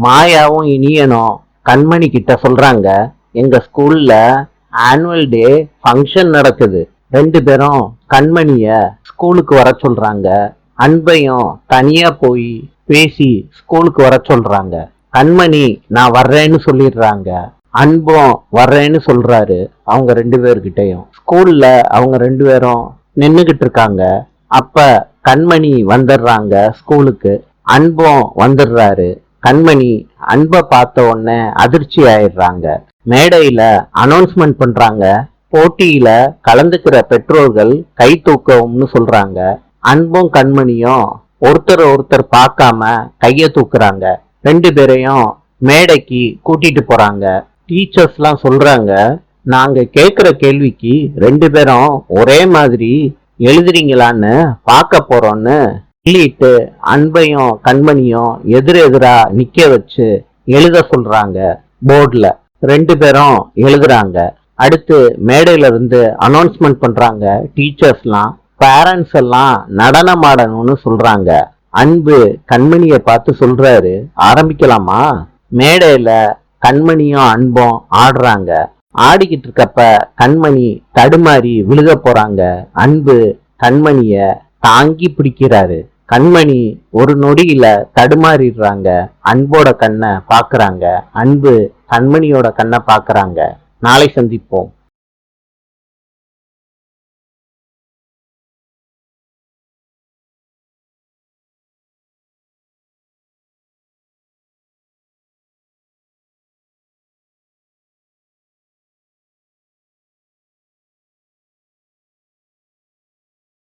மாயாவும் இனியனும் கண்மணி கிட்ட சொல்றாங்க, எங்க ஸ்கூல்ல ஆனுவல் டே ஃபங்க்ஷன் நடக்குது. ரெண்டு பேரும் கண்மணிய ஸ்கூலுக்கு வர சொல்றாங்க. அன்பையும் தனியா போய் பேசி ஸ்கூலுக்கு வர சொல்றாங்க. கண்மணி நான் வர்றேன்னு சொல்லிடுறாங்க. அன்பும் வர்றேன்னு சொல்றாரு அவங்க ரெண்டு பேர்கிட்டையும். ஸ்கூல்ல அவங்க ரெண்டு பேரும் நின்னுகிட்டு இருக்காங்க. அப்ப கண்மணி வந்துடுறாங்க ஸ்கூலுக்கு. அன்பும் வந்துடுறாரு. கண்மணி அன்பை பார்த்த உடனே அதிர்ச்சி ஆயிடுறாங்க. மேடையில அனௌன்ஸ்மெண்ட் பண்றாங்க, போட்டியில கலந்துக்கிற பெற்றோர்கள் கை தூக்கவும்னு சொல்றாங்க. அன்பும் கண்மணியும் ஒருத்தர் பார்க்காம கைய தூக்குறாங்க. ரெண்டு பேரையும் மேடைக்கு கூட்டிட்டு போறாங்க. டீச்சர்ஸ் எல்லாம் சொல்றாங்க, நாங்க கேக்குற கேள்விக்கு ரெண்டு பேரும் ஒரே மாதிரி எழுதுறீங்களான்னு பார்க்க போறோம்னு சொல்லிட்டு அன்பையும் கண்மணியும் எதிரெதிரா நிக்க வச்சு எழுத சொல்றாங்க. போர்டுல ரெண்டு பேரும் எழுதுறாங்க. அடுத்து மேடையில இருந்து அனௌன்ஸ்மெண்ட் பண்றாங்க. டீச்சர்ஸ்லாம் பேரண்ட்ஸ் எல்லாம் நடனம் ஆடணும்னு சொல்றாங்க. அன்பு கண்மணிய பார்த்து சொல்றாரு, ஆரம்பிக்கலாமா? மேடையில கண்மணியும் அன்பும் ஆடுறாங்க. ஆடிக்கிட்டு இருக்கப்ப கண்மணி தடுமாறி விழுக போறாங்க. அன்பு கண்மணிய தாங்கி பிடிக்கிறாரு. கண்மணி ஒரு நொடியில தடுமாறிடுறாங்க. அன்போட கண்ணை பாக்குறாங்க. அன்பு கண்மணியோட கண்ணை பாக்குறாங்க. நாளை சந்திப்போம்.